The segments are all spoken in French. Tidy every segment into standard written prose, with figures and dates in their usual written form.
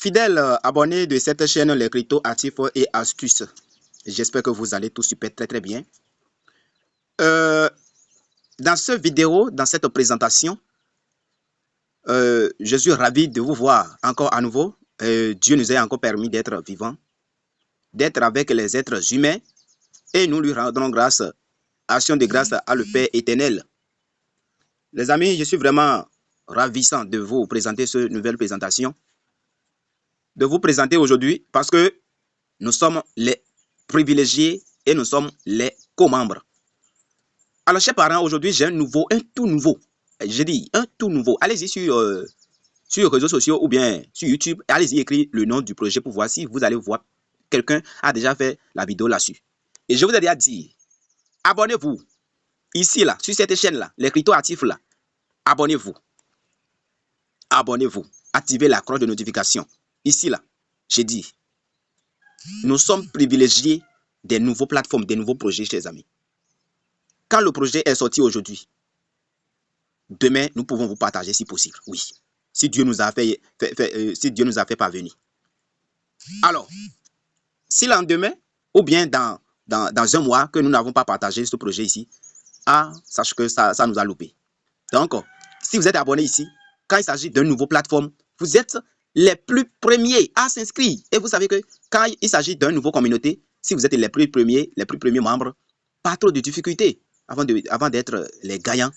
Fidèles abonnés de cette chaîne Les Crypto Actifs et Astuces, j'espère que vous allez tous super très bien. Dans cette vidéo, dans cette présentation, je suis ravi de vous voir encore à nouveau. Dieu nous a encore permis d'être vivants, d'être avec les êtres humains, et nous lui rendons grâce, action de grâce à le Père éternel. Les amis, je suis vraiment ravissant de vous présenter cette nouvelle présentation, de vous présenter aujourd'hui parce que nous sommes les privilégiés et nous sommes les co-membres. Alors, chers parents, aujourd'hui, j'ai un tout nouveau. Je dis un tout nouveau. Allez-y sur les réseaux sociaux ou bien sur YouTube. Allez-y écrire le nom du projet pour voir si vous allez voir quelqu'un a déjà fait la vidéo là-dessus. Et je vous ai déjà dit, abonnez-vous. Ici, là, sur cette chaîne-là, les Crypto Actifs là, abonnez-vous. Abonnez-vous. Activez la cloche de notification. Ici, là, j'ai dit, nous sommes privilégiés des nouvelles plateformes, des nouveaux projets, chers amis. Quand le projet est sorti aujourd'hui, demain, nous pouvons vous partager si possible. Oui. Si Dieu nous a si Dieu nous a fait parvenir. Alors, si lendemain, ou bien dans un mois que nous n'avons pas partagé ce projet ici, sache que ça nous a loupé. Donc, si vous êtes abonné ici, quand il s'agit d'une nouvelle plateforme, vous êtes les plus premiers à s'inscrire. Et vous savez que quand il s'agit d'une nouvelle communauté, si vous êtes les plus premiers membres, pas trop de difficultés avant d'être les gagnants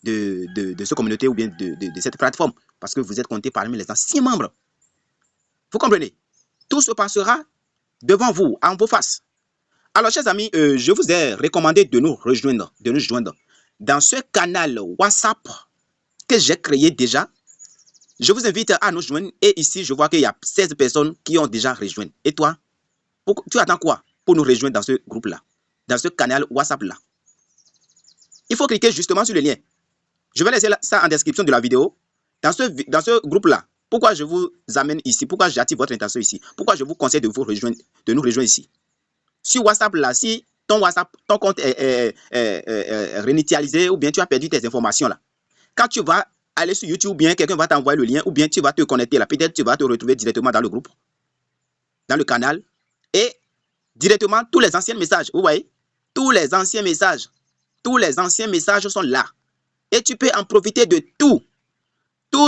de cette communauté ou bien de cette plateforme. Parce que vous êtes comptés parmi les anciens membres. Vous comprenez? Tout se passera devant vous, en vos faces. Alors, chers amis, je vous ai recommandé de nous rejoindre dans ce canal WhatsApp que j'ai créé déjà. Je vous invite à nous joindre. Et ici, je vois qu'il y a 16 personnes qui ont déjà rejoint. Et toi, tu attends quoi pour nous rejoindre dans ce groupe-là, dans ce canal WhatsApp-là? Il faut cliquer justement sur le lien. Je vais laisser ça en description de la vidéo. Dans ce groupe-là, pourquoi je vous amène ici? Pourquoi j'attire votre intention ici? Pourquoi je vous conseille de nous rejoindre ici? Sur WhatsApp, là, si ton compte est réinitialisé ou bien tu as perdu tes informations, là, quand tu vas aller sur YouTube, ou bien quelqu'un va t'envoyer le lien, ou bien tu vas te connecter là, peut-être tu vas te retrouver directement dans le groupe, dans le canal, et directement tous les anciens messages, vous voyez, tous les anciens messages sont là. Et tu peux en profiter de tout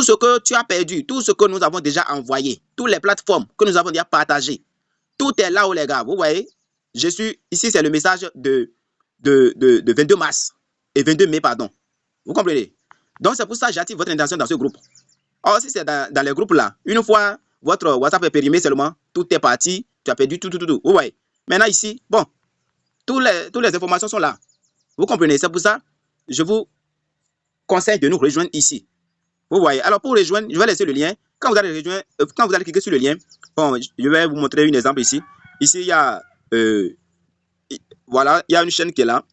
ce que tu as perdu, tout ce que nous avons déjà envoyé, toutes les plateformes que nous avons déjà partagées, tout est là, les gars, vous voyez. Ici, c'est le message de 22 mars et 22 mai, pardon. Vous comprenez? Donc, c'est pour ça que j'attire votre intention dans ce groupe. Or, si c'est dans les groupes là, une fois votre WhatsApp est périmé seulement, tout est parti, tu as perdu tout. Vous voyez? Maintenant, ici, bon, toutes les informations sont là. Vous comprenez? C'est pour ça que je vous conseille de nous rejoindre ici. Vous voyez? Alors, pour rejoindre, je vais laisser le lien. Quand vous allez cliquer sur le lien, bon, je vais vous montrer un exemple ici. Ici, il y a voilà, il y a une chaîne qui est là.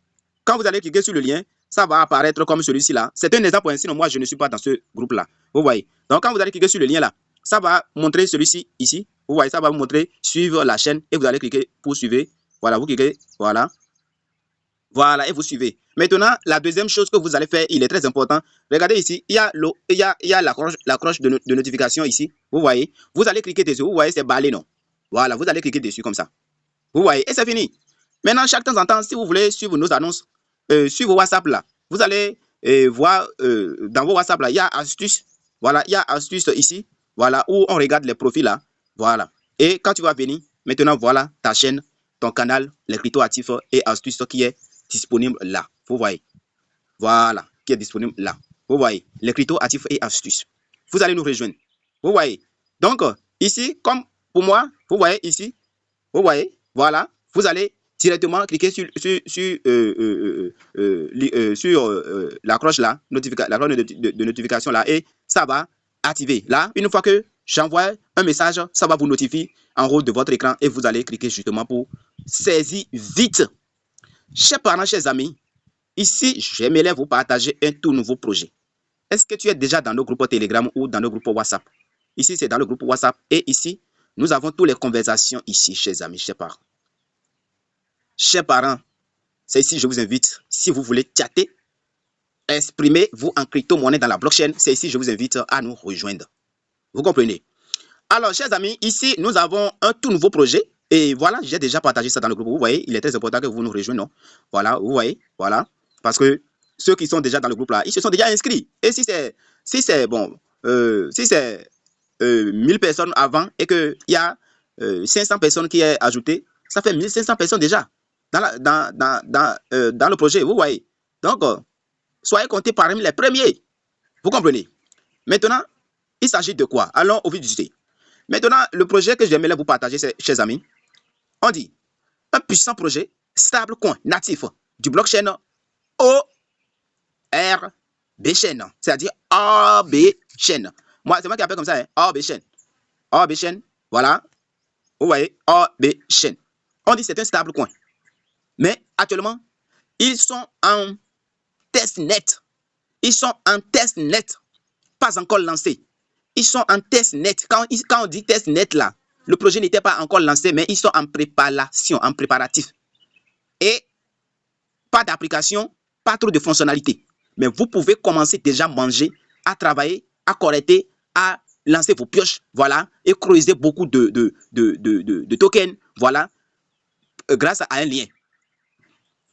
Quand vous allez cliquer sur le lien, ça va apparaître comme celui-ci là. C'est un exemple, sinon moi je ne suis pas dans ce groupe là. Vous voyez. Donc quand vous allez cliquer sur le lien là, ça va montrer celui-ci ici. Vous voyez, ça va vous montrer suivre la chaîne et vous allez cliquer pour suivre. Voilà, vous cliquez, voilà. Voilà, et vous suivez. Maintenant, la deuxième chose que vous allez faire, il est très important. Regardez ici, il y a la cloche de notification ici. Vous voyez, vous allez cliquer dessus. Vous voyez, c'est balai, non? Voilà, vous allez cliquer dessus comme ça. Vous voyez, et c'est fini. Maintenant, chaque temps en temps, si vous voulez suivre nos annonces sur vos WhatsApp là, vous allez voir dans vos WhatsApp là, il y a astuces. Voilà, il y a astuces ici. Voilà, où on regarde les profils là. Voilà. Et quand tu vas venir, maintenant, voilà ta chaîne, ton canal, les Crypto Actifs et astuces qui est disponible là. Vous voyez. Voilà, qui est disponible là. Vous voyez, les Crypto Actifs et astuces. Vous allez nous rejoindre. Vous voyez. Donc, ici, comme pour moi, vous voyez ici, vous voyez, voilà, vous allez directement cliquer sur la cloche là, la cloche de notification là, et ça va activer. Là, une fois que j'envoie un message, ça va vous notifier en haut de votre écran et vous allez cliquer justement pour saisir vite. Chers parents, chers amis, ici, j'aimerais vous partager un tout nouveau projet. Est-ce que tu es déjà dans nos groupes Telegram ou dans nos groupes WhatsApp? Ici, c'est dans le groupe WhatsApp et ici, nous avons toutes les conversations ici, chers amis, chers parents. Chers parents, c'est ici que je vous invite. Si vous voulez chatter, exprimez-vous en crypto-monnaie dans la blockchain. C'est ici que je vous invite à nous rejoindre. Vous comprenez? Alors, chers amis, ici, nous avons un tout nouveau projet. Et voilà, j'ai déjà partagé ça dans le groupe. Vous voyez, il est très important que vous nous rejoigniez. Voilà, vous voyez, voilà. Parce que ceux qui sont déjà dans le groupe là, ils se sont déjà inscrits. Et si c'est bon, si c'est 1000 personnes avant et qu'il y a 500 personnes qui est ajoutées, ça fait 1500 personnes déjà dans le projet. Vous voyez. Donc, soyez comptés parmi les premiers. Vous comprenez? Maintenant, il s'agit de quoi? Allons au vif du sujet. Maintenant, le projet que j'aimerais vous partager, chers amis, on dit un puissant projet stablecoin natif du blockchain ORB chain, c'est-à-dire ORB chain. Moi, c'est moi qui appelle comme ça, hein, ORB chain. ORB chain, voilà. Vous voyez, ORB chain. On dit c'est un stablecoin. Mais actuellement, ils sont en testnet. Ils sont en testnet, pas encore lancés. Ils sont en testnet. Quand on dit testnet là, le projet n'était pas encore lancé, mais ils sont en préparation, en préparatif. Et pas d'application, pas trop de fonctionnalités. Mais vous pouvez commencer déjà à manger, à travailler, à collecter, à lancer vos pioches, voilà, et creuser beaucoup de tokens, voilà, grâce à un lien.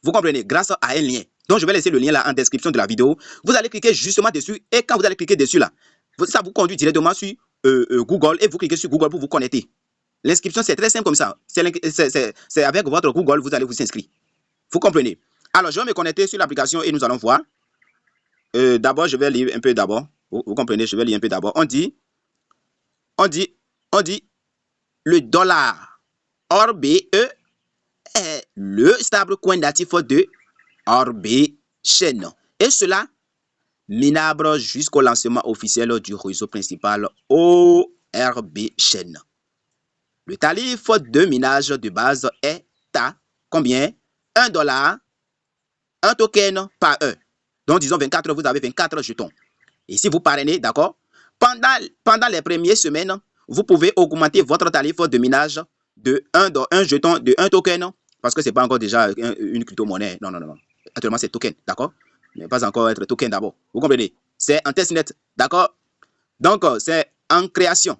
Vous comprenez? Grâce à un lien. Donc, je vais laisser le lien là en description de la vidéo. Vous allez cliquer justement dessus. Et quand vous allez cliquer dessus là, ça vous conduit directement sur Google. Et vous cliquez sur Google pour vous connecter. L'inscription, c'est très simple comme ça. C'est avec votre Google, vous allez vous inscrire. Vous comprenez? Alors, je vais me connecter sur l'application et nous allons voir. D'abord, je vais lire un peu d'abord. Vous comprenez? Je vais lire un peu d'abord. On dit, le dollar ORBE est le stablecoin natif de ORB chain. Et cela minable jusqu'au lancement officiel du réseau principal ORB chain. Le tarif de minage de base est à combien? $1, un token par heure. Donc, disons 24, vous avez 24 jetons. Et si vous parrainez, d'accord, pendant les premières semaines, vous pouvez augmenter votre tarif de minage de 1 jeton, de 1 token, parce que ce n'est pas encore déjà une crypto-monnaie. Non. Actuellement, c'est token, d'accord? Mais pas encore être token d'abord. Vous comprenez? C'est en testnet, d'accord? Donc, c'est en création.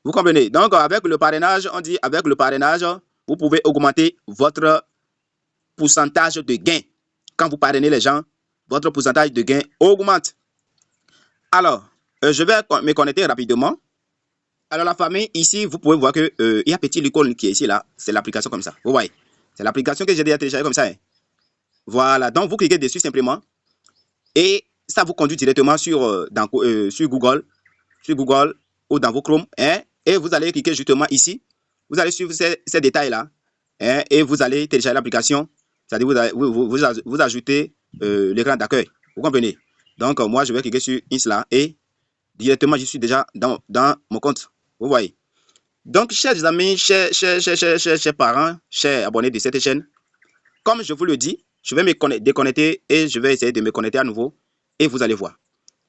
Vous comprenez? Donc, avec le parrainage, on dit avec le parrainage, vous pouvez augmenter votre pourcentage de gain. Quand vous parrainez les gens, votre pourcentage de gain augmente. Alors, je vais me connecter rapidement. Alors, la famille, ici, vous pouvez voir qu'il y a petit icône qui est ici, là. C'est l'application comme ça. Vous voyez? C'est l'application que j'ai déjà téléchargée comme ça. Hein. Voilà. Donc, vous cliquez dessus simplement. Et ça vous conduit directement sur Google. Sur Google ou dans vos Chrome. Hein, et vous allez cliquer justement ici. Vous allez suivre ces détails-là. Hein, et vous allez télécharger l'application. C'est-à-dire vous ajoutez l'écran d'accueil. Vous comprenez? Donc, moi, je vais cliquer sur Insla et directement, je suis déjà dans mon compte. Vous voyez? Donc, chers amis, chers parents, chers abonnés de cette chaîne, comme je vous le dis, je vais me déconnecter et je vais essayer de me connecter à nouveau et vous allez voir.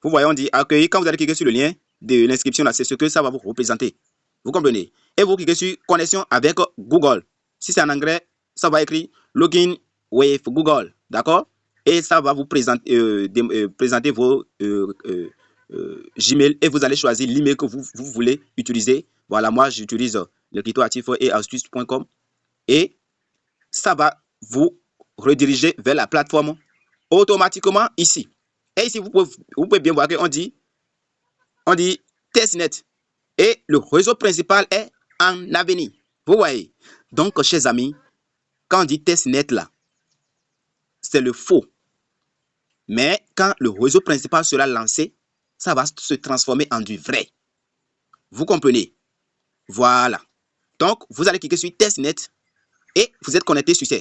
Vous voyez, on dit accueillir. Quand vous allez cliquer sur le lien de l'inscription, là, c'est ce que ça va vous représenter. Vous comprenez? Et vous cliquez sur connexion avec Google. Si c'est en anglais, ça va écrire login with Google. D'accord? Et ça va vous présenter vos Gmail et vous allez choisir l'email que vous voulez utiliser. Voilà, moi j'utilise le cryptoactif et astuce.com et ça va vous rediriger vers la plateforme automatiquement ici. Et ici, vous pouvez bien voir qu'on dit testnet et le réseau principal est en avenir. Vous voyez? Donc, chers amis, quand on dit testnet là, c'est le faux. Mais quand le réseau principal sera lancé, ça va se transformer en du vrai. Vous comprenez? Voilà. Donc, vous allez cliquer sur testnet et vous êtes connecté sur ça.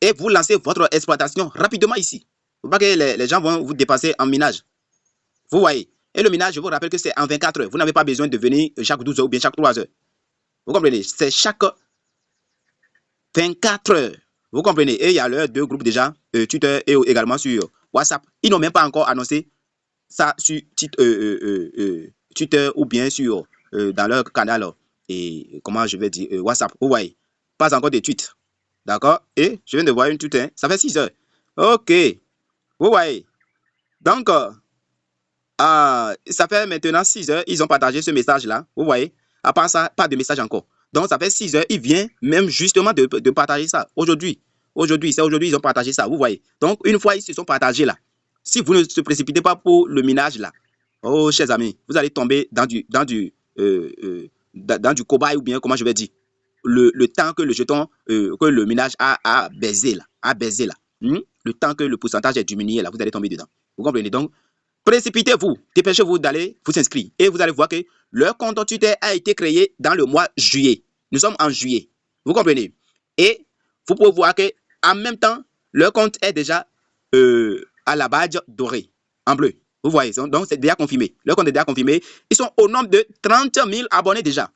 Et vous lancez votre exploitation rapidement ici. Il ne faut pas que les gens vont vous dépasser en minage. Vous voyez? Et le minage, je vous rappelle que c'est en 24 heures. Vous n'avez pas besoin de venir chaque 12 heures ou bien chaque 3 heures. Vous comprenez? C'est chaque 24 heures. Vous comprenez? Et il y a leurs deux groupes déjà, Twitter et également sur WhatsApp. Ils n'ont même pas encore annoncé ça sur Twitter ou bien sur dans leur canal et comment je vais dire WhatsApp. Vous voyez? Pas encore de tweets. D'accord? Et je viens de voir une tweet. Hein? Ça fait 6 heures. Ok. Vous voyez? Donc, ça fait maintenant 6 heures. Ils ont partagé ce message-là. Vous voyez? À part ça, pas de message encore. Donc, ça fait 6 heures. Il vient même justement de partager ça. Aujourd'hui, ils ont partagé ça. Vous voyez. Donc, une fois ils se sont partagés là, si vous ne se précipitez pas pour le minage là, oh, chers amis, vous allez tomber dans du cobaye ou bien, comment je vais dire, le temps que le jeton, que le minage a baisé là. Le temps que le pourcentage est diminué là, vous allez tomber dedans. Vous comprenez? Donc, précipitez-vous, dépêchez-vous d'aller vous inscrire. Et vous allez voir que leur compte Twitter a été créé dans le mois juillet. Nous sommes en juillet. Vous comprenez? Et vous pouvez voir qu'en même temps, leur compte est déjà à la badge dorée, en bleu. Vous voyez, donc c'est déjà confirmé. Leur compte est déjà confirmé. Ils sont au nombre de 30 000 abonnés déjà.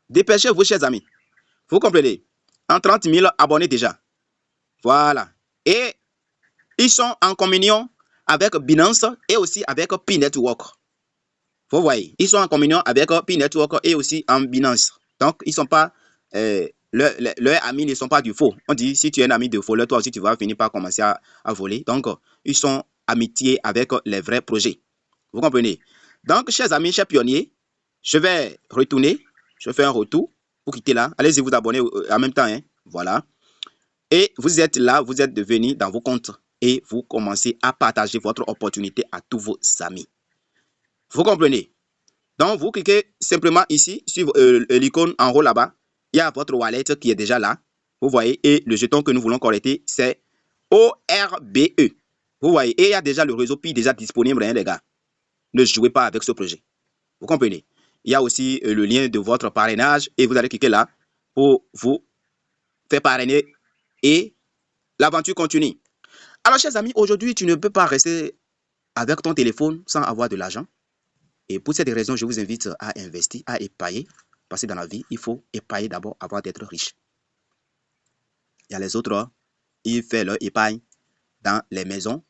Dépêchez-vous, chers amis. Vous comprenez? En 30 000 abonnés déjà. Voilà. Et ils sont en communion avec Binance et aussi avec P-Network. Vous voyez, ils sont en communion avec P-Network et aussi en Binance. Donc, ils ne sont pas, leurs amis ne sont pas du faux. On dit, si tu es un ami de voleur, toi aussi, tu vas finir par commencer à voler. Donc, ils sont amitiés avec les vrais projets. Vous comprenez? Donc, chers amis, chers pionniers, je vais retourner. Je fais un retour pour quitter là. Allez-y vous abonner en même temps. Hein. Voilà. Et vous êtes là, vous êtes devenus dans vos comptes et vous commencez à partager votre opportunité à tous vos amis. Vous comprenez? Donc, vous cliquez simplement ici sur l'icône en haut là-bas. Il y a votre wallet qui est déjà là. Vous voyez, et le jeton que nous voulons collecter, c'est ORBE. Vous voyez, et il y a déjà le réseau Pi déjà disponible, hein, les gars. Ne jouez pas avec ce projet. Vous comprenez? Il y a aussi le lien de votre parrainage et vous allez cliquer là pour vous faire parrainer et l'aventure continue. Alors, chers amis, aujourd'hui, tu ne peux pas rester avec ton téléphone sans avoir de l'argent. Et pour cette raison, je vous invite à investir, à épargner. Parce que dans la vie, il faut épargner d'abord avant d'être riche. Il y a les autres, ils font leur épargne dans les maisons.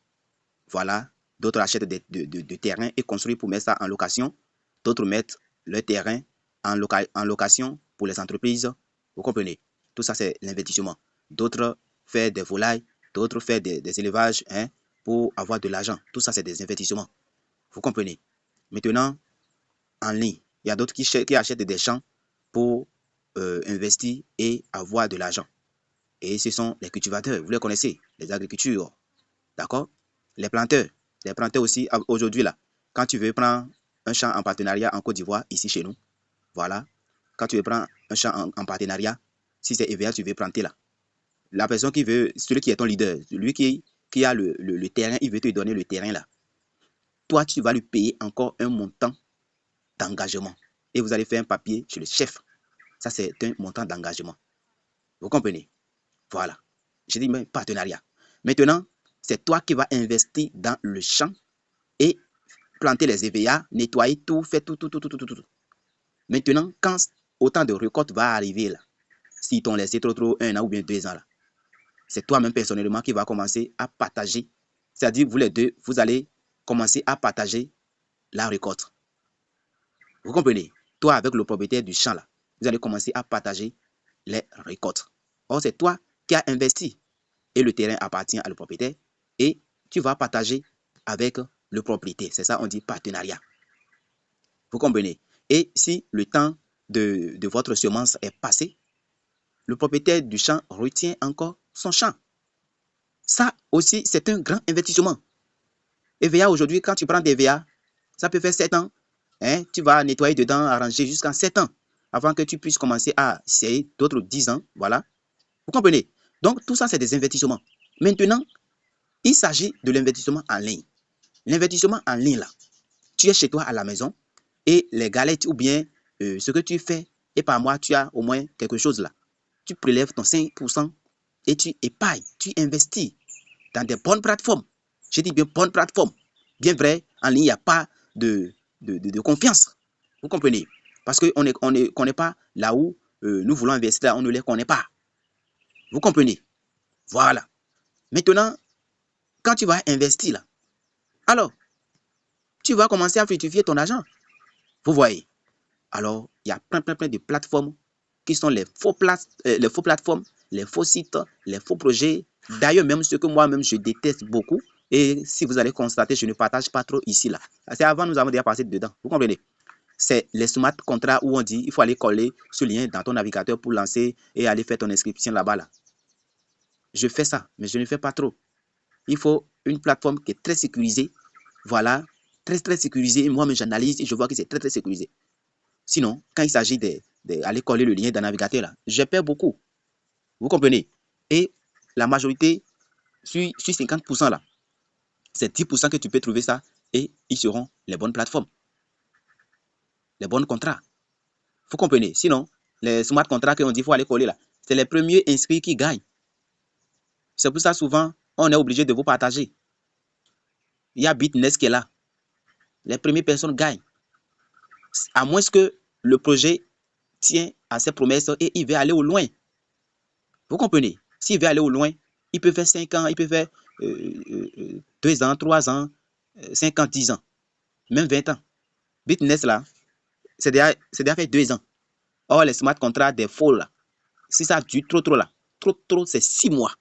Voilà. D'autres achètent des terrains et construisent pour mettre ça en location. D'autres mettent leur terrain en location pour les entreprises. Vous comprenez? Tout ça, c'est l'investissement. D'autres font des volailles. D'autres font des élevages pour avoir de l'argent. Tout ça, c'est des investissements. Vous comprenez? Maintenant, en ligne, il y a d'autres qui achètent des champs pour investir et avoir de l'argent. Et ce sont les cultivateurs, vous les connaissez, les agricultures, d'accord? Les planteurs aussi, aujourd'hui là, quand tu veux prendre un champ en partenariat en Côte d'Ivoire, ici chez nous, voilà, quand tu veux prendre un champ en partenariat, si c'est EVA, tu veux planter là. La personne qui veut, celui qui est ton leader, lui qui a le terrain, il veut te donner le terrain là. Toi, tu vas lui payer encore un montant d'engagement. Et vous allez faire un papier chez le chef. Ça, c'est un montant d'engagement. Vous comprenez? Voilà. Je dis même partenariat. Maintenant, c'est toi qui vas investir dans le champ et planter les EVA, nettoyer tout, faire tout. Maintenant, quand autant de récoltes va arriver là, s'ils t'ont laissé trop 1 an ou bien 2 ans là, c'est toi-même personnellement qui va commencer à partager. C'est-à-dire, vous les deux, vous allez commencer à partager la récolte. Vous comprenez? Toi, avec le propriétaire du champ là, vous allez commencer à partager les récoltes. Or, c'est toi qui as investi et le terrain appartient à le propriétaire et tu vas partager avec le propriétaire. C'est ça, on dit partenariat. Vous comprenez? Et si le temps de votre semence est passé, le propriétaire du champ retient encore son champ. Ça aussi, c'est un grand investissement. EVA aujourd'hui, quand tu prends des EVA, ça peut faire 7 ans. Hein, tu vas nettoyer dedans, arranger jusqu'à 7 ans avant que tu puisses commencer à essayer d'autres 10 ans. Voilà. Vous comprenez? Donc, tout ça, c'est des investissements. Maintenant, il s'agit de l'investissement en ligne. L'investissement en ligne, là, tu es chez toi à la maison et les galettes ou bien ce que tu fais, et par mois, tu as au moins quelque chose là. Tu prélèves ton 5% et tu épargnes, tu investis dans des bonnes plateformes. Je dis bien bonnes plateformes. Bien vrai, en ligne, il n'y a pas de confiance. Vous comprenez? Parce qu'on ne connaît pas là où nous voulons investir, on ne les connaît pas. Vous comprenez? Voilà. Maintenant, quand tu vas investir là, alors, tu vas commencer à fructifier ton argent. Vous voyez? Alors, il y a plein de plateformes qui sont les faux plateformes, les faux sites, les faux projets. D'ailleurs, même ce que moi-même, je déteste beaucoup. Et si vous allez constater, je ne partage pas trop ici, là. C'est avant, nous avons déjà passé dedans. Vous comprenez? c'est les smart contrats où on dit il faut aller coller ce lien dans ton navigateur pour lancer et aller faire ton inscription là-bas. Là. Je fais ça, mais je ne fais pas trop. Il faut une plateforme qui est très sécurisée. Voilà, très sécurisée. Moi-même, j'analyse et je vois que c'est très sécurisé. Sinon, quand il s'agit d'aller coller le lien dans le navigateur, là, je perds beaucoup. Vous comprenez? Et la majorité, sur 50% là, c'est 10% que tu peux trouver ça et ils seront les bonnes plateformes, les bons contrats. Vous comprenez? Sinon, les smart contrats qu'on dit qu'il faut aller coller là, c'est les premiers inscrits qui gagnent. C'est pour ça souvent, on est obligé de vous partager. Il y a Bitnest qui est là. Les premières personnes gagnent. À moins que le projet tient à ses promesses et il veut aller au loin. Vous comprenez? S'il veut aller au loin, il peut faire 5 ans, il peut faire 2 ans, 3 ans, 5 ans, 10 ans, même 20 ans. Bitnest là, c'est déjà fait 2 ans. Or, les smart contracts des faux là, si ça dure trop là, trop, c'est 6 mois.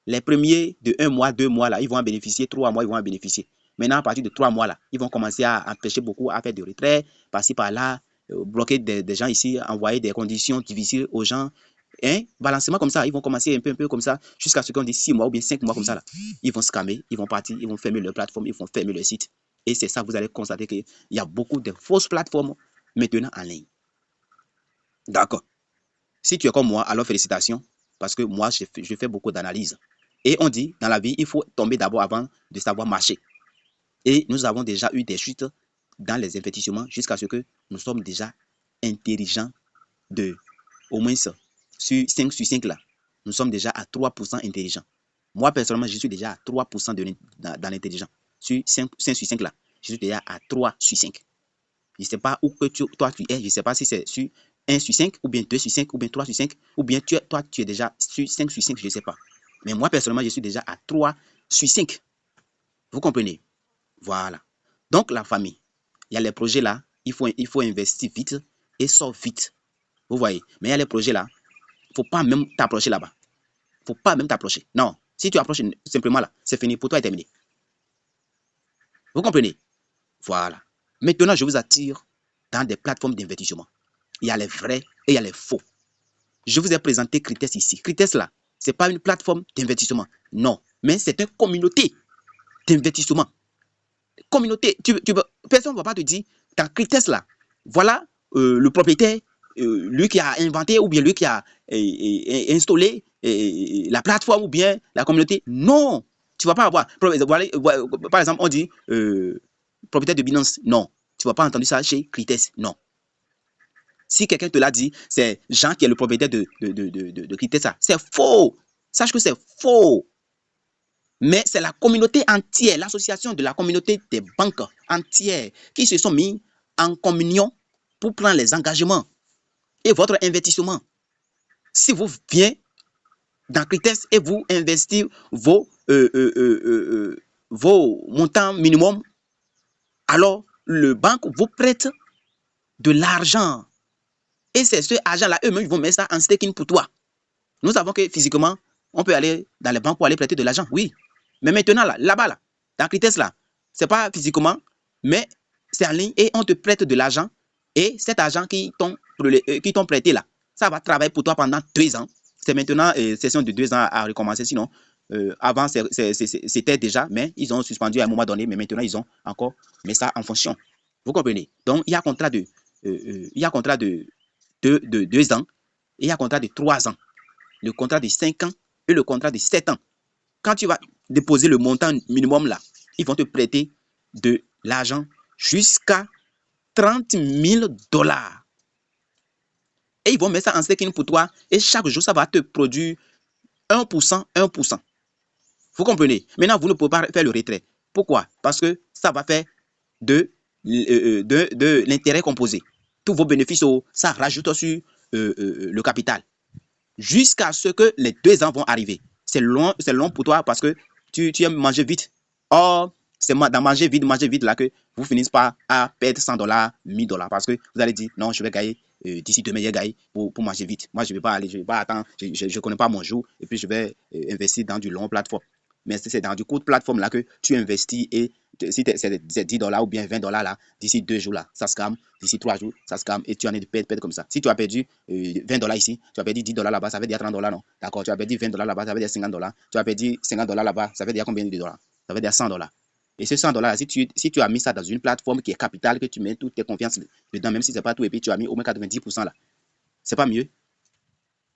Les premiers de 1 mois, 2 mois là, ils vont en bénéficier, 3 mois, ils vont en bénéficier. Maintenant, à partir de 3 mois là, ils vont commencer à empêcher beaucoup à faire des retraits, par-ci par-là, bloquer des gens ici, envoyer des conditions difficiles aux gens. Hein? Balancement comme ça, ils vont commencer un peu comme ça, jusqu'à ce qu'on dise 6 mois ou bien 5 mois comme ça là. Ils vont scammer, ils vont partir, ils vont fermer leur plateforme, ils vont fermer leur site. Et c'est ça, vous allez constater qu'il y a beaucoup de fausses plateformes maintenant en ligne. D'accord. Si tu es comme moi, alors félicitations, parce que moi, je fais beaucoup d'analyses. Et on dit, dans la vie, il faut tomber d'abord avant de savoir marcher. Et nous avons déjà eu des chutes dans les investissements jusqu'à ce que nous sommes déjà intelligents de, au moins sur 5 sur 5 là, nous sommes déjà à 3% intelligents. Moi, personnellement, je suis déjà à 3% dans l'intelligence. Sur 5 sur 5 là, je suis déjà à 3 sur 5. Je ne sais pas où que toi tu es, je ne sais pas si c'est sur 1 sur 5, ou bien 2 sur 5, ou bien 3 sur 5, ou bien toi tu es déjà sur 5 sur 5, je ne sais pas. Mais moi, personnellement, je suis déjà à 3 sur 5. Vous comprenez? Voilà. Donc, la famille, il y a les projets là, il faut investir vite et sort vite. Vous voyez? Mais il y a les projets là, il ne faut pas même t'approcher là-bas. Il ne faut pas même t'approcher. Non. Si tu approches simplement là, c'est fini. Pour toi, c'est terminé. Vous comprenez? Voilà. Maintenant, je vous attire dans des plateformes d'investissement. Il y a les vrais et il y a les faux. Je vous ai présenté Cryptes ici. Cryptes là, ce n'est pas une plateforme d'investissement. Non. Mais c'est une communauté d'investissement. Communauté. Personne ne va pas te dire, dans Cryptes là, voilà le propriétaire, lui qui a inventé ou bien lui qui a installé la plateforme ou bien la communauté. Non. Tu ne vas pas avoir. Par exemple, on dit propriétaire de Binance. Non. Tu ne vas pas entendre ça chez Cryptes. Non. Si quelqu'un te l'a dit, c'est Jean qui est le propriétaire de Cryptes. C'est faux. Sache que c'est faux. Mais c'est la communauté entière, l'association de la communauté des banques entières qui se sont mis en communion pour prendre les engagements et votre investissement. Si vous venez dans Cryptes et vous investissez vos montants minimum, alors le banque vous prête de l'argent. Et c'est ce argent-là, eux-mêmes, ils vont mettre ça en staking pour toi. Nous savons que physiquement, on peut aller dans les banques pour aller prêter de l'argent, oui. Mais maintenant, là-bas, là, dans Cryptes, là, ce n'est pas physiquement, mais c'est en ligne et on te prête de l'argent. Et cet argent qui t'ont prêté, là, ça va travailler pour toi pendant 2 ans. C'est maintenant session de 2 ans à recommencer. Sinon, avant, c'était déjà, mais ils ont suspendu à un moment donné. Mais maintenant, ils ont encore mis ça en fonction. Vous comprenez? Donc, il y a contrat de 2 ans et il y a contrat de 3 ans. Le contrat de 5 ans et le contrat de 7 ans. Quand tu vas déposer le montant minimum là, ils vont te prêter de l'argent jusqu'à 30 000 $. Et ils vont mettre ça en staking pour toi. Et chaque jour, ça va te produire 1%, 1%. Vous comprenez? Maintenant, vous ne pouvez pas faire le retrait. Pourquoi? Parce que ça va faire de l'intérêt composé. Tous vos bénéfices, ça rajoute sur le capital. Jusqu'à ce que les 2 ans vont arriver. C'est long pour toi parce que tu aimes manger vite. Or, c'est dans manger vite là que vous finissez par à perdre 100 $, 1000 $. Parce que vous allez dire, non, je vais gagner d'ici demain, je vais gagner pour manger vite. Moi, je ne vais pas aller, je ne vais pas attendre, je ne connais pas mon jour et puis je vais investir dans du long plateforme. Mais c'est dans du court plateforme là que tu investis et c'est 10 $ ou bien 20 $ là, d'ici 2 jours là, ça se calme, d'ici 3 jours, ça se calme et tu en es de perdre comme ça. Si tu as perdu 20 $ ici, tu as perdu 10 $ là-bas, ça veut dire 30 $, non? D'accord, tu as perdu 20 $ là-bas, ça veut dire 50 $. Tu as perdu 50 $ là-bas, ça veut dire combien de dollars? Ça veut dire 100 $. Et ce 100 $, là, si tu as mis ça dans une plateforme qui est capitale, que tu mets toutes tes confiances dedans, même si c'est pas tout, et puis tu as mis au moins 90% là, c'est pas mieux?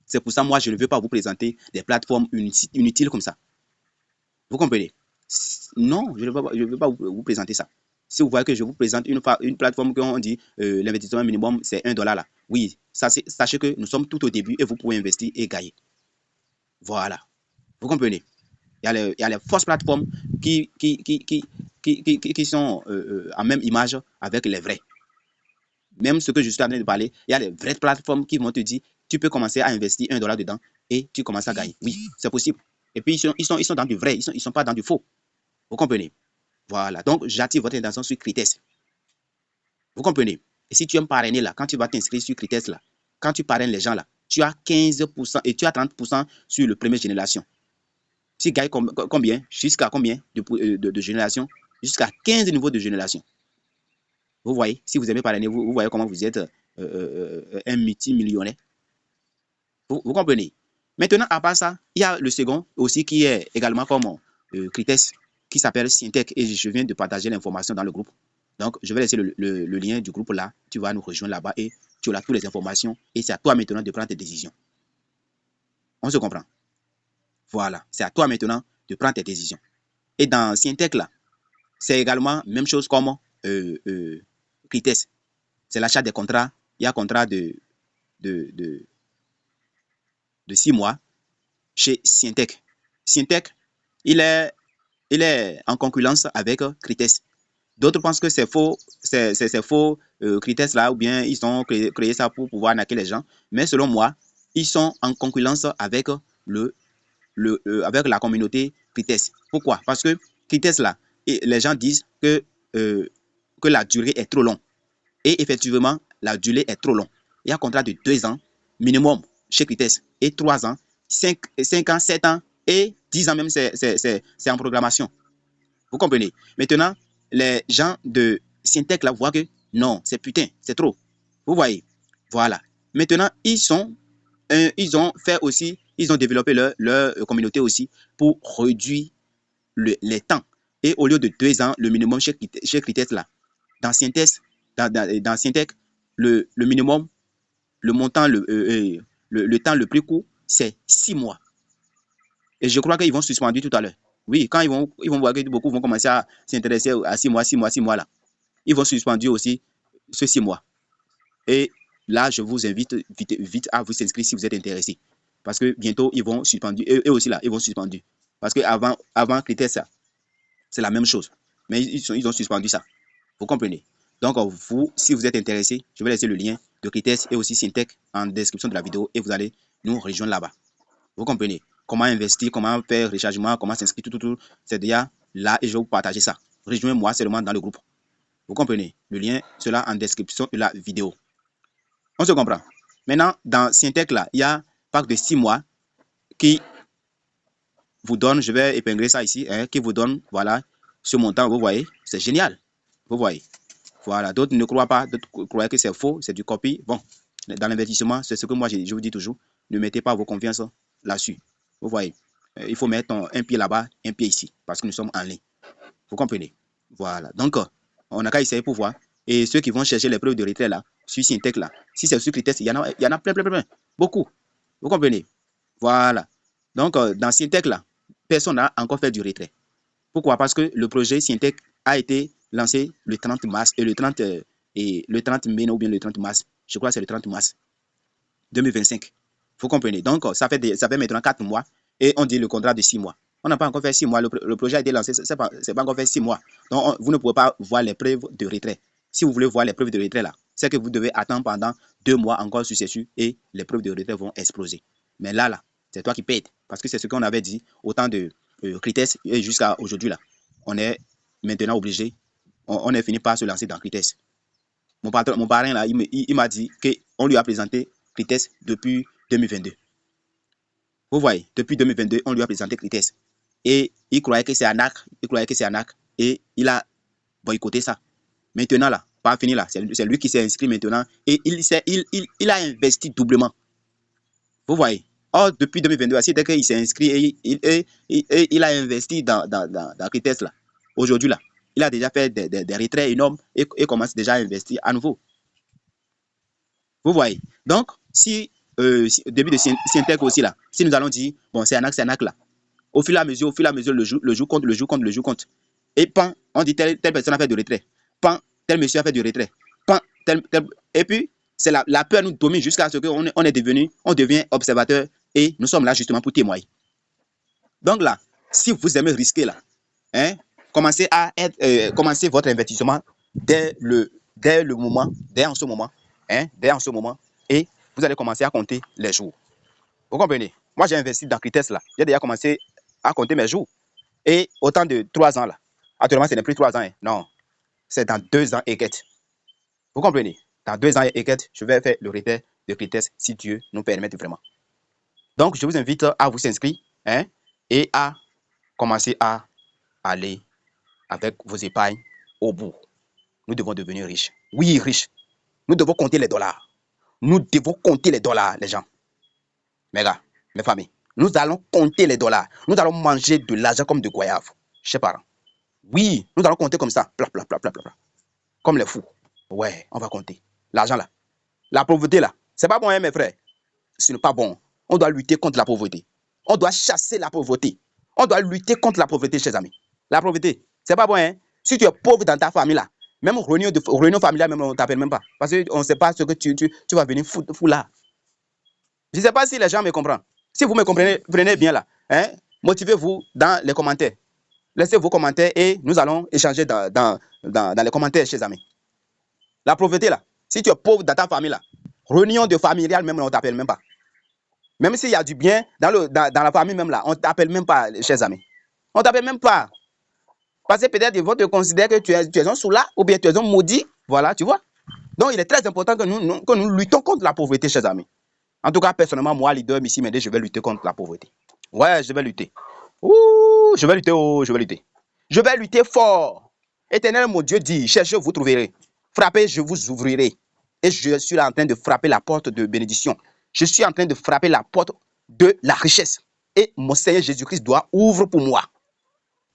C'est pour ça, moi, je ne veux pas vous présenter des plateformes inutiles comme ça. Vous comprenez? Non, je ne veux pas vous présenter ça. Si vous voyez que je vous présente une plateforme qu'on dit l'investissement minimum, c'est 1 $ là. Oui, sachez que nous sommes tout au début et vous pouvez investir et gagner. Voilà. Vous comprenez? Il y a les fausses plateformes qui sont en même image avec les vraies. Même ce que je suis en train de parler, il y a les vraies plateformes qui vont te dire, tu peux commencer à investir 1 $ dedans et tu commences à gagner. Oui, c'est possible. Et puis, ils sont dans du vrai, ils sont pas dans du faux. Vous comprenez? Voilà. Donc, j'attire votre attention sur Critès. Vous comprenez? Et si tu aimes parrainer là, quand tu vas t'inscrire sur Critès là, quand tu parraines les gens là, tu as 15% et tu as 30% sur le première génération. Tu gagnes combien? Jusqu'à combien de génération? Jusqu'à 15 niveaux de génération. Vous voyez? Si vous aimez parrainer, vous voyez comment vous êtes un multimillionnaire. Vous comprenez? Maintenant, à part ça, il y a le second aussi qui est également comme Critès, qui s'appelle Syntech, et je viens de partager l'information dans le groupe. Donc, je vais laisser le lien du groupe là. Tu vas nous rejoindre là-bas et tu auras toutes les informations. Et c'est à toi maintenant de prendre tes décisions. On se comprend? Voilà. C'est à toi maintenant de prendre tes décisions. Et dans Syntech là, c'est également la même chose comme Critès. C'est l'achat des contrats. Il y a un contrat de 6 mois chez Syntech. Syntech, il est en concurrence avec Critès. D'autres pensent que c'est faux, c'est faux, Critès là, ou bien ils ont créé ça pour pouvoir arnaquer les gens. Mais selon moi, ils sont en concurrence avec avec la communauté Critès. Pourquoi? Parce que Critès là, les gens disent que la durée est trop longue. Et effectivement, la durée est trop longue. Il y a un contrat de 2 ans minimum chez Critès et 3 ans, 5 ans, 7 ans et 10 ans même, c'est en programmation. Vous comprenez? Maintenant, les gens de Syntech là voient que non, c'est putain, c'est trop. Vous voyez? Voilà. Maintenant, ils ont fait aussi, ils ont développé leur communauté aussi pour réduire les temps. Et au lieu de 2 ans, le minimum chez Critès là, dans Syntech, le minimum, le montant, le temps le plus court, c'est 6 mois. Et je crois qu'ils vont suspendre tout à l'heure. Oui, quand ils vont voir que beaucoup vont commencer à s'intéresser à 6 mois là, ils vont suspendre aussi ce 6 mois. Et là, je vous invite vite à vous inscrire si vous êtes intéressé. Parce que bientôt, ils vont suspendre. Et aussi là, ils vont suspendre. Parce qu'avant Critès, ça, c'est la même chose. Mais ils ont suspendu ça. Vous comprenez? Donc, vous, si vous êtes intéressé, je vais laisser le lien de Critès et aussi Syntech en description de la vidéo et vous allez nous rejoindre là-bas. Vous comprenez? Comment investir, comment faire rechargement, comment s'inscrire, tout. C'est déjà là et je vais vous partager ça. Rejoignez-moi seulement dans le groupe. Vous comprenez? Le lien sera en description de la vidéo. On se comprend? Maintenant, dans Syntech, là, il y a un pack de 6 mois qui vous donne, je vais épingler ça ici, hein, qui vous donne, voilà, ce montant, vous voyez, c'est génial. Vous voyez? Voilà, d'autres ne croient pas, d'autres croient que c'est faux, c'est du copy. Bon, dans l'investissement, c'est ce que moi je vous dis toujours, ne mettez pas vos confiances là-dessus. Vous voyez, il faut mettre un pied là-bas, un pied ici, parce que nous sommes en ligne. Vous comprenez? Voilà, donc on n'a qu'à essayer pour voir. Et ceux qui vont chercher les preuves de retrait là, sur Syntech là, si c'est sur Critès, il y en a plein, beaucoup. Vous comprenez? Voilà. Donc, dans Syntech là, personne n'a encore fait du retrait. Pourquoi? Parce que le projet Syntech a été lancé le 30 mars et le 30 mai ou bien le 30 mars. Je crois que c'est le 30 mars 2025. Vous comprenez? Donc, ça fait maintenant 4 mois et on dit le contrat de 6 mois. On n'a pas encore fait 6 mois. Le projet a été lancé, c'est pas encore fait 6 mois. Donc, vous ne pouvez pas voir les preuves de retrait. Si vous voulez voir les preuves de retrait là, c'est que vous devez attendre pendant 2 mois encore sur ces su et les preuves de retrait vont exploser. Mais là, c'est toi qui payes parce que c'est ce qu'on avait dit autant de Critès et jusqu'à aujourd'hui là. On est maintenant obligé, on est fini par se lancer dans Critès. Mon parrain là, il m'a dit qu'on lui a présenté Critès depuis 2022. Vous voyez, depuis 2022, on lui a présenté Critès. Et il croyait que c'est arnaque, et il a boycotter ça. Maintenant, là, pas fini là. C'est lui qui s'est inscrit maintenant et il a investi doublement. Vous voyez? Or, depuis 2022, c'est dès qu'il s'est inscrit et il a investi dans Crites là. Aujourd'hui, là, il a déjà fait des retraits énormes et commence déjà à investir à nouveau. Vous voyez? Donc, au début de Syntec aussi là, si nous allons dire, bon, c'est un acte là. Au fur et à mesure, le jour compte. Et pan, on dit telle personne a fait de retrait. Pan, tel monsieur a fait du retrait. Pan, et puis, c'est la peur nous domine jusqu'à ce qu'on on devient observateur et nous sommes là justement pour témoigner. Donc là, si vous aimez risquer là, hein, commencez votre investissement dès en ce moment, et vous allez commencer à compter les jours. Vous comprenez? Moi, j'ai investi dans Crites là. J'ai déjà commencé à compter mes jours. Et au temps de 3 ans là. Actuellement, ce n'est plus 3 ans. Hein. Non. C'est dans 2 ans et quelques. Vous comprenez? Dans 2 ans et quelques, je vais faire le retrait de Crites si Dieu nous permet vraiment. Donc, je vous invite à vous inscrire et à commencer à aller avec vos épargnes au bout. Nous devons devenir riches. Oui, riches. Nous devons compter les dollars. Nous devons compter les dollars, les gens. Mes gars, mes familles. Nous allons compter les dollars. Nous allons manger de l'argent comme de goyave. Chez parents. Oui, nous allons compter comme ça. Pla, pla, pla, pla, pla. Comme les fous. Ouais, on va compter. L'argent là. La pauvreté là. C'est pas bon, hein, mes frères. Ce n'est pas bon. On doit lutter contre la pauvreté. On doit chasser la pauvreté. On doit lutter contre la pauvreté, chers amis. La pauvreté, c'est pas bon, hein. Si tu es pauvre dans ta famille là, même réunion familiale, même on ne t'appelle même pas. Parce qu'on ne sait pas ce que tu vas venir foutre là. Je ne sais pas si les gens me comprennent. Si vous me comprenez, prenez bien là. Hein, motivez-vous dans les commentaires. Laissez vos commentaires et nous allons échanger dans les commentaires, chers amis. La pauvreté là, si tu es pauvre dans ta famille là, réunion de familiale, même on ne t'appelle même pas. Même s'il y a du bien dans la famille même là, on ne t'appelle même pas, chers amis. On ne t'appelle même pas. Parce que peut-être ils vont te considérer que tu es un soulard ou bien tu es un maudit. Voilà, tu vois. Donc, il est très important que nous luttons contre la pauvreté, chers amis. En tout cas, personnellement, moi, leader Missy Médé, je vais lutter contre la pauvreté. Ouais, je vais lutter. Ouh, je vais lutter, je vais lutter. Je vais lutter fort. Éternel, mon Dieu dit, cherchez, vous trouverez. Frappez, je vous ouvrirai. Et je suis là en train de frapper la porte de bénédiction. Je suis en train de frapper la porte de la richesse. Et mon Seigneur Jésus-Christ doit ouvrir pour moi.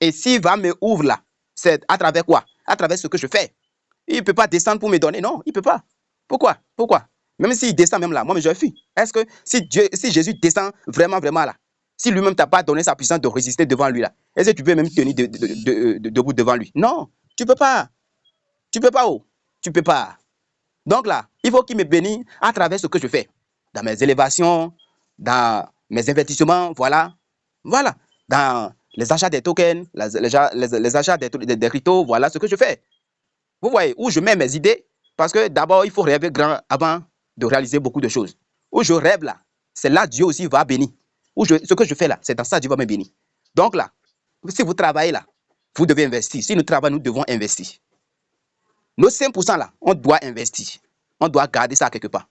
Et s'il va me ouvrir là, c'est à travers quoi? À travers ce que je fais. Il ne peut pas descendre pour me donner. Non, il ne peut pas. Pourquoi? Même s'il descend même là, moi, je fuis. Est-ce que si Jésus descend vraiment là, si lui-même t'a pas donné sa puissance de résister devant lui là, est-ce que tu peux même tenir debout devant lui? Non, tu ne peux pas. Tu ne peux pas. Oh. Tu ne peux pas. Donc là, il faut qu'il me bénisse à travers ce que je fais. Dans mes élévations, dans mes investissements, voilà. Dans les achats des tokens, les achats des cryptos, voilà ce que je fais. Vous voyez, où je mets mes idées, parce que d'abord, il faut rêver grand avant de réaliser beaucoup de choses. Où je rêve là, c'est là Dieu aussi va bénir. Ce que je fais là, c'est dans ça Dieu va me bénir. Donc là, si vous travaillez là, vous devez investir. Si nous travaillons, nous devons investir. Nos 5% là, on doit investir. On doit garder ça quelque part.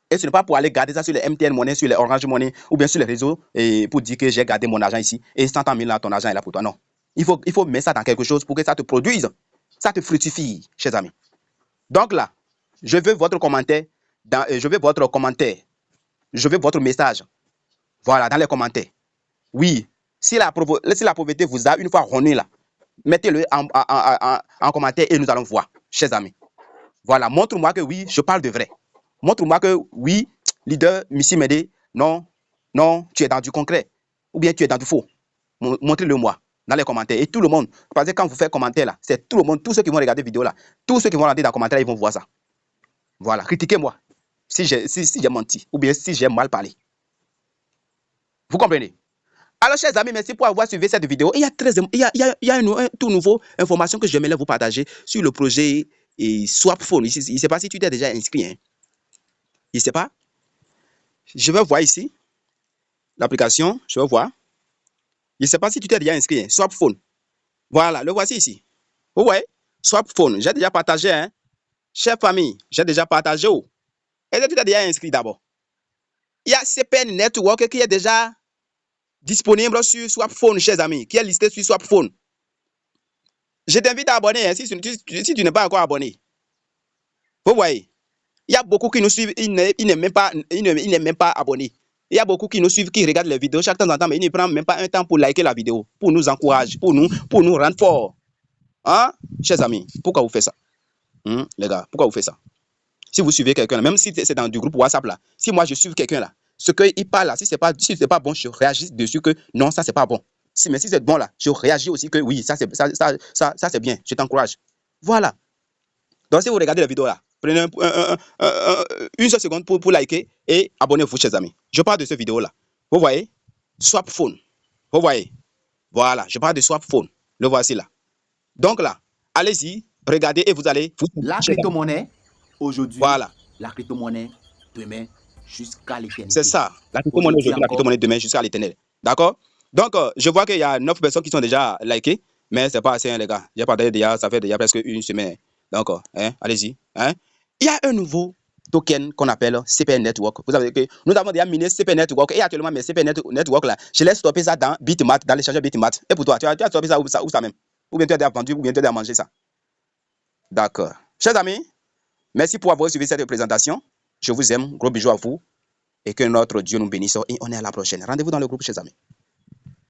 Et ce n'est pas pour aller garder ça sur les MTN Money, sur les Orange Money, ou bien sur les réseaux, et pour dire que j'ai gardé mon argent ici, et 100 000 là, ton argent est là pour toi. Non. Il faut mettre ça dans quelque chose pour que ça te produise. Ça te fructifie, chers amis. Donc là, je veux votre commentaire. Je veux votre message. Voilà, dans les commentaires. Oui, si la pauvreté vous a une fois rogné là, mettez-le en commentaire et nous allons voir, chers amis. Voilà, montre-moi que oui, je parle de vrai. Montre-moi que oui, leader Missy Médé, non, tu es dans du concret. Ou bien tu es dans du faux. Montrez-le-moi dans les commentaires. Et tout le monde, parce que quand vous faites commentaire là, c'est tout le monde, tous ceux qui vont regarder la vidéo là, tous ceux qui vont regarder dans les commentaires, ils vont voir ça. Voilà, critiquez-moi si j'ai menti ou bien si j'ai mal parlé. Vous comprenez? Alors, chers amis, merci pour avoir suivi cette vidéo. Il y a une toute nouvelle information que j'aimerais vous partager sur le projet SwapPhone. Je ne sais pas si tu t'es déjà inscrit. Hein. Je ne sais pas. Je vais voir ici l'application. Je vais voir. Je ne sais pas si tu t'es déjà inscrit. Hein. SwapPhone. Voilà, le voici ici. Vous voyez? SwapPhone. J'ai déjà partagé. Hein. Chère famille, j'ai déjà partagé. Oh. Est-ce que tu t'es déjà inscrit d'abord? Il y a CPN Network qui est déjà disponible sur SwapPhone, chers amis, qui est listé sur SwapPhone. Je t'invite à abonner hein, si tu n'es pas encore abonné. Vous voyez, il y a beaucoup qui nous suivent, ils n'est même pas abonnés. Il y a beaucoup qui nous suivent, qui regardent les vidéos chaque temps en temps, mais ils ne prennent même pas un temps pour liker la vidéo, pour nous encourager, pour nous rendre forts. Hein, chers amis, pourquoi vous faites ça? Les gars, pourquoi vous faites ça? Si vous suivez quelqu'un, même si c'est dans du groupe WhatsApp là, si moi je suis quelqu'un là, ce qu'il parle là, si c'est pas bon, je réagis dessus que non, ça c'est pas bon. Mais si c'est bon là, je réagis aussi que oui, ça c'est bien, je t'encourage. Voilà. Donc si vous regardez la vidéo là, prenez une seule seconde pour liker et abonnez-vous, chers amis. Je parle de cette vidéo là. Vous voyez? Swap phone. Vous voyez? Voilà, je parle de swap phone. Le voici là. Donc là, allez-y, regardez et vous allez... La crypto-monnaie, aujourd'hui, voilà. La crypto-monnaie, demain, jusqu'à l'éternité. C'est ça. La crypto-monnaie aujourd'hui, la crypto-monnaie demain, jusqu'à l'éternité. D'accord? Donc, je vois qu'il y a 9 personnes qui sont déjà likées, mais ce n'est pas assez, hein, les gars. J'ai partagé déjà, ça fait déjà presque une semaine. Donc, hein, allez-y. Hein? Il y a un nouveau token qu'on appelle CP Network. Vous savez que nous avons déjà miné CP Network et actuellement, mes CP Network là, je laisse stopper ça dans Bitmat, dans l'échangeur Bitmat. Et pour toi, tu as stoppé ça où ça même? Ou bien tu as déjà vendu, ou bien tu as déjà mangé ça? D'accord. Chers amis, merci pour avoir suivi cette présentation. Je vous aime. Gros bisous à vous. Et que notre Dieu nous bénisse. Et on est à la prochaine. Rendez-vous dans le groupe, chers amis.